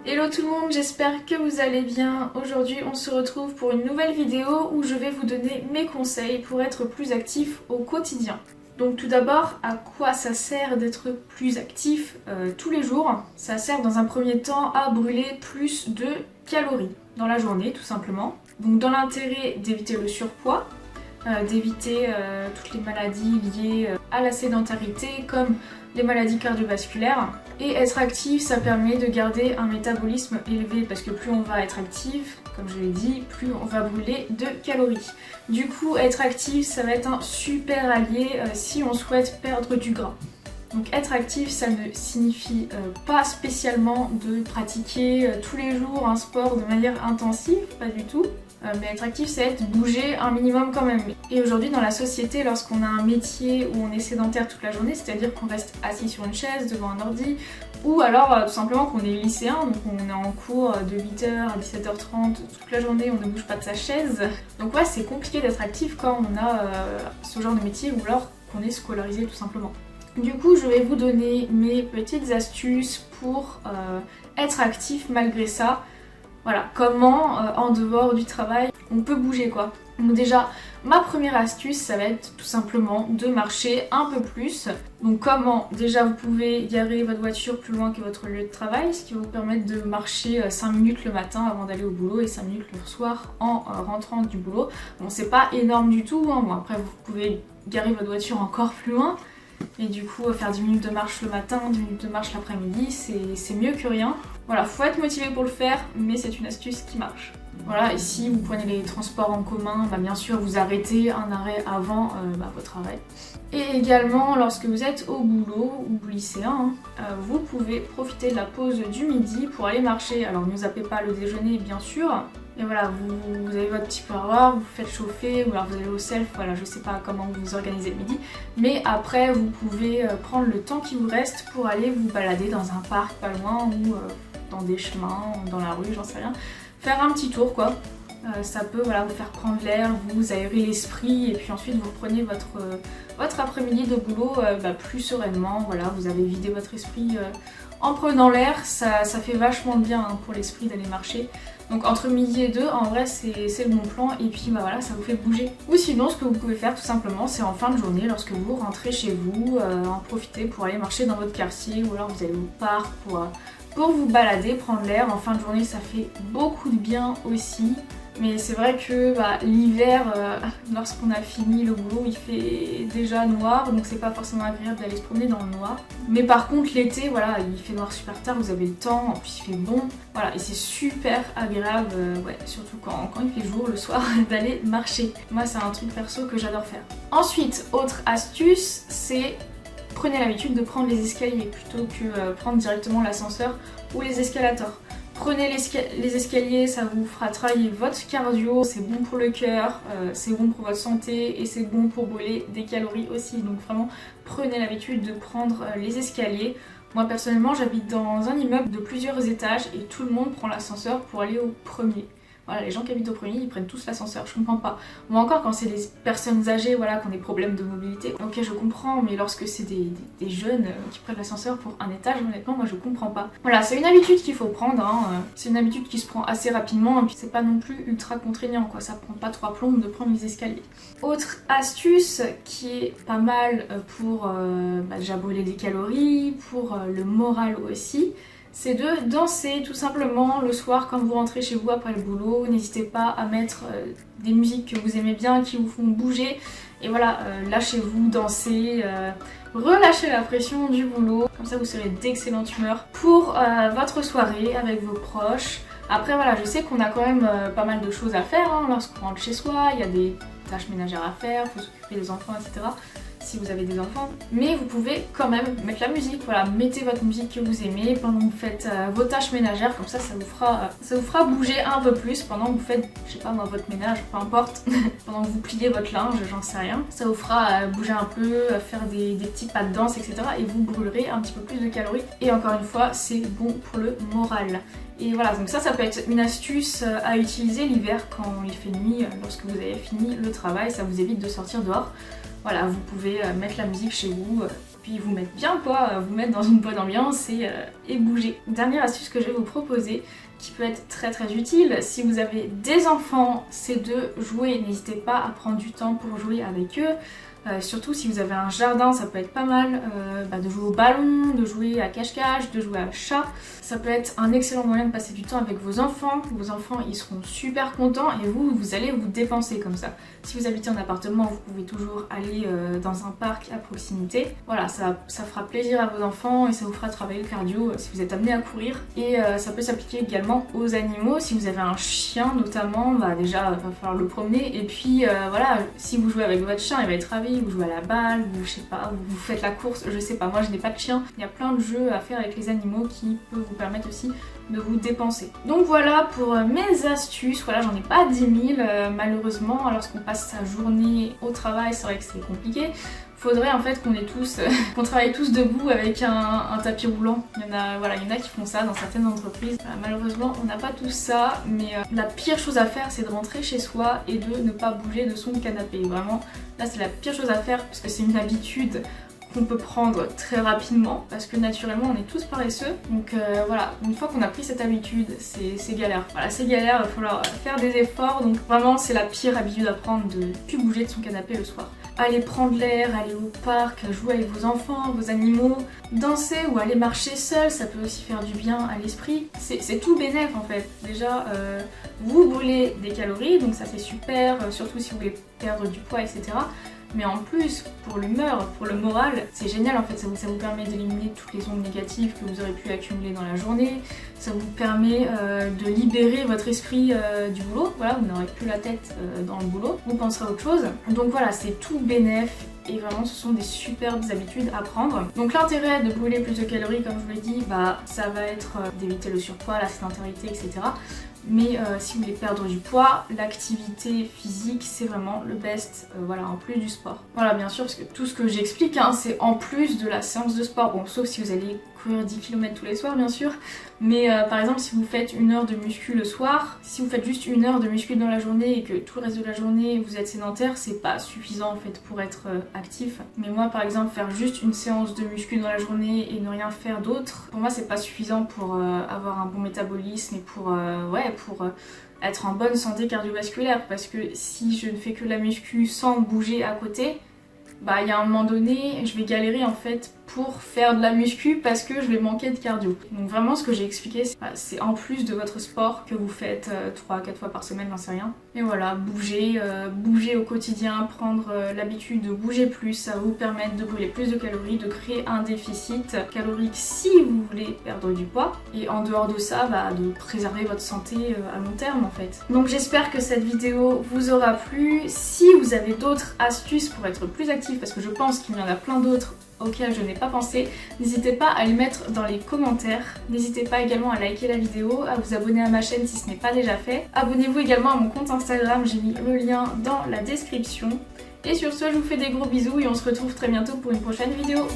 Hello tout le monde, j'espère que vous allez bien. Aujourd'hui on se retrouve pour une nouvelle vidéo où je vais vous donner mes conseils pour être plus actif au quotidien. Donc tout d'abord, à quoi ça sert d'être plus actif tous les jours? Ça sert dans un premier temps à brûler plus de calories dans la journée tout simplement. Donc dans l'intérêt d'éviter le surpoids, d'éviter toutes les maladies liées à la sédentarité comme les maladies cardiovasculaires. Et être actif, ça permet de garder un métabolisme élevé parce que plus on va être actif, comme je l'ai dit, plus on va brûler de calories. Du coup, être actif, ça va être un super allié si on souhaite perdre du gras. Donc être actif, ça ne signifie pas spécialement de pratiquer tous les jours un sport de manière intensive, pas du tout. Mais être actif, c'est être bouger un minimum quand même. Et aujourd'hui, dans la société, lorsqu'on a un métier où on est sédentaire toute la journée, c'est-à-dire qu'on reste assis sur une chaise devant un ordi, ou alors tout simplement qu'on est lycéen, donc on est en cours de 8h à 17h30 toute la journée, on ne bouge pas de sa chaise. Donc ouais, c'est compliqué d'être actif quand on a ce genre de métier ou alors qu'on est scolarisé tout simplement. Du coup, je vais vous donner mes petites astuces pour être actif malgré ça. Voilà, comment en dehors du travail on peut bouger quoi. Donc déjà, ma première astuce, ça va être tout simplement de marcher un peu plus. Donc comment? Déjà, vous pouvez garer votre voiture plus loin que votre lieu de travail, ce qui va vous permettre de marcher 5 minutes le matin avant d'aller au boulot et 5 minutes le soir en rentrant du boulot. Bon, c'est pas énorme du tout, hein. Bon, après vous pouvez garer votre voiture encore plus loin. Et du coup, faire 10 minutes de marche le matin, 10 minutes de marche l'après-midi, c'est mieux que rien. Voilà, faut être motivé pour le faire, mais c'est une astuce qui marche. Voilà, et si vous prenez les transports en commun, bien sûr vous arrêtez un arrêt avant votre travail. Et également, lorsque vous êtes au boulot ou lycéen, vous pouvez profiter de la pause du midi pour aller marcher. Alors ne zappez pas le déjeuner bien sûr. Et voilà, vous avez votre petit power, vous faites chauffer, ou alors vous allez au self, voilà, je sais pas comment vous vous organisez le midi. Mais après, vous pouvez prendre le temps qui vous reste pour aller vous balader dans un parc pas loin ou dans des chemins, dans la rue, j'en sais rien. Faire un petit tour quoi. Ça peut vous faire prendre l'air, vous aérer l'esprit et puis ensuite vous reprenez votre après-midi de boulot plus sereinement. Voilà, vous avez vidé votre esprit en prenant l'air, ça fait vachement de bien pour l'esprit d'aller marcher. Donc entre midi et 2, en vrai c'est le bon plan et puis voilà, ça vous fait bouger. Ou sinon ce que vous pouvez faire tout simplement, c'est en fin de journée, lorsque vous rentrez chez vous, en profiter pour aller marcher dans votre quartier ou alors vous allez au parc pour vous balader, prendre l'air. En fin de journée ça fait beaucoup de bien aussi. Mais c'est vrai que l'hiver, lorsqu'on a fini le boulot, il fait déjà noir, donc c'est pas forcément agréable d'aller se promener dans le noir. Mais par contre l'été, voilà, il fait noir super tard, vous avez le temps, en plus il fait bon, voilà, et c'est super agréable, surtout quand il fait jour le soir, d'aller marcher. Moi c'est un truc perso que j'adore faire. Ensuite, autre astuce, c'est prenez l'habitude de prendre les escaliers plutôt que prendre directement l'ascenseur ou les escalators. Prenez les escaliers, ça vous fera travailler votre cardio, c'est bon pour le cœur, c'est bon pour votre santé et c'est bon pour brûler des calories aussi. Donc vraiment, prenez l'habitude de prendre les escaliers. Moi personnellement, j'habite dans un immeuble de plusieurs étages et tout le monde prend l'ascenseur pour aller au premier. Voilà, les gens qui habitent au premier, ils prennent tous l'ascenseur, je comprends pas. Moi encore, quand c'est des personnes âgées, voilà, qui ont des problèmes de mobilité, ok, je comprends, mais lorsque c'est des jeunes qui prennent l'ascenseur pour un étage, honnêtement, moi je comprends pas. Voilà, c'est une habitude qu'il faut prendre, c'est une habitude qui se prend assez rapidement, et puis c'est pas non plus ultra contraignant, quoi, ça prend pas 3 plombes de prendre les escaliers. Autre astuce qui est pas mal pour déjà brûler des calories, pour le moral aussi, c'est de danser tout simplement le soir quand vous rentrez chez vous après le boulot. N'hésitez pas à mettre des musiques que vous aimez bien, qui vous font bouger. Et voilà, lâchez-vous, dansez, relâchez la pression du boulot. Comme ça vous serez d'excellente humeur pour votre soirée avec vos proches. Après voilà, je sais qu'on a quand même pas mal de choses à faire lorsqu'on rentre chez soi. Il y a des tâches ménagères à faire, il faut s'occuper des enfants, etc. Si vous avez des enfants, mais vous pouvez quand même mettre la musique, voilà, mettez votre musique que vous aimez pendant que vous faites vos tâches ménagères, comme ça vous fera bouger un peu plus pendant que vous faites, je sais pas moi, votre ménage, peu importe, pendant que vous pliez votre linge, j'en sais rien, ça vous fera bouger un peu, faire des petits pas de danse, etc. et vous brûlerez un petit peu plus de calories, et encore une fois, c'est bon pour le moral. Et voilà, donc ça peut être une astuce à utiliser l'hiver quand il fait nuit, lorsque vous avez fini le travail, ça vous évite de sortir dehors. Voilà, vous pouvez mettre la musique chez vous puis vous mettre bien quoi, vous mettre dans une bonne ambiance et bouger. Dernière astuce que je vais vous proposer, qui peut être très très utile, si vous avez des enfants, c'est de jouer. N'hésitez pas à prendre du temps pour jouer avec eux. Surtout si vous avez un jardin, ça peut être pas mal de jouer au ballon, de jouer à cache-cache, de jouer à chat. Ça peut être un excellent moyen de passer du temps avec vos enfants. Vos enfants ils seront super contents et vous allez vous dépenser comme ça. Si vous habitez en appartement, vous pouvez toujours aller dans un parc à proximité. Voilà, ça fera plaisir à vos enfants et ça vous fera travailler le cardio si vous êtes amené à courir. Et ça peut s'appliquer également aux animaux. Si vous avez un chien notamment, déjà il va falloir le promener. Et puis voilà, si vous jouez avec votre chien, il va être ravi. Vous jouez à la balle, ou je sais pas, vous faites la course, je sais pas, moi je n'ai pas de chien. Il y a plein de jeux à faire avec les animaux qui peuvent vous permettre aussi de vous dépenser. Donc voilà pour mes astuces, voilà j'en ai pas 10 000 malheureusement, lorsqu'on passe sa journée au travail c'est vrai que c'est compliqué. Faudrait en fait qu'on ait tous, qu'on travaille tous debout avec un tapis roulant. Il y en a qui font ça dans certaines entreprises. Malheureusement, on n'a pas tout ça, mais la pire chose à faire, c'est de rentrer chez soi et de ne pas bouger de son canapé. Vraiment, là c'est la pire chose à faire parce que c'est une habitude qu'on peut prendre très rapidement parce que naturellement on est tous paresseux. Donc voilà, une fois qu'on a pris cette habitude, c'est galère. Voilà, c'est galère, il va falloir faire des efforts. Donc vraiment, c'est la pire habitude à prendre de ne plus bouger de son canapé le soir. Aller prendre l'air, aller au parc, jouer avec vos enfants, vos animaux, danser ou aller marcher seul, ça peut aussi faire du bien à l'esprit. C'est tout bénef en fait. Déjà, vous brûlez des calories, donc ça c'est super, surtout si vous voulez perdre du poids, etc. Mais en plus, pour l'humeur, pour le moral, c'est génial en fait, ça vous permet d'éliminer toutes les ondes négatives que vous aurez pu accumuler dans la journée, ça vous permet de libérer votre esprit du boulot, voilà, vous n'aurez plus la tête dans le boulot, vous penserez à autre chose. Donc voilà, c'est tout bénef. Et vraiment ce sont des superbes habitudes à prendre. Donc l'intérêt de brûler plus de calories comme je vous l'ai dit, ça va être d'éviter le surpoids, la sédentarité, etc. Mais si vous voulez perdre du poids, l'activité physique c'est vraiment le best, voilà, en plus du sport. Voilà, bien sûr, parce que tout ce que j'explique, c'est en plus de la séance de sport. Bon, sauf si vous allez courir 10 km tous les soirs bien sûr, mais par exemple si vous faites 1 heure de muscu le soir, si vous faites juste 1 heure de muscu dans la journée et que tout le reste de la journée vous êtes sédentaire, c'est pas suffisant en fait pour être actif. Mais moi par exemple faire juste une séance de muscu dans la journée et ne rien faire d'autre, pour moi c'est pas suffisant pour avoir un bon métabolisme et pour être en bonne santé cardiovasculaire, parce que si je ne fais que la muscu sans bouger à côté, il y a un moment donné, je vais galérer en fait pour faire de la muscu parce que je vais manquer de cardio. Donc vraiment ce que j'ai expliqué, c'est en plus de votre sport que vous faites 3-4 fois par semaine, j'en sais rien. Et voilà, bouger au quotidien, prendre l'habitude de bouger plus, ça va vous permettre de brûler plus de calories, de créer un déficit calorique si vous voulez perdre du poids. Et en dehors de ça, de préserver votre santé à long terme en fait. Donc j'espère que cette vidéo vous aura plu. Si vous avez d'autres astuces pour être plus actif, parce que je pense qu'il y en a plein d'autres auxquelles je n'ai pas pensé, n'hésitez pas à les mettre dans les commentaires. N'hésitez pas également à liker la vidéo, à vous abonner à ma chaîne si ce n'est pas déjà fait. Abonnez-vous également à mon compte Instagram, j'ai mis le lien dans la description. Et sur ce, je vous fais des gros bisous et on se retrouve très bientôt pour une prochaine vidéo.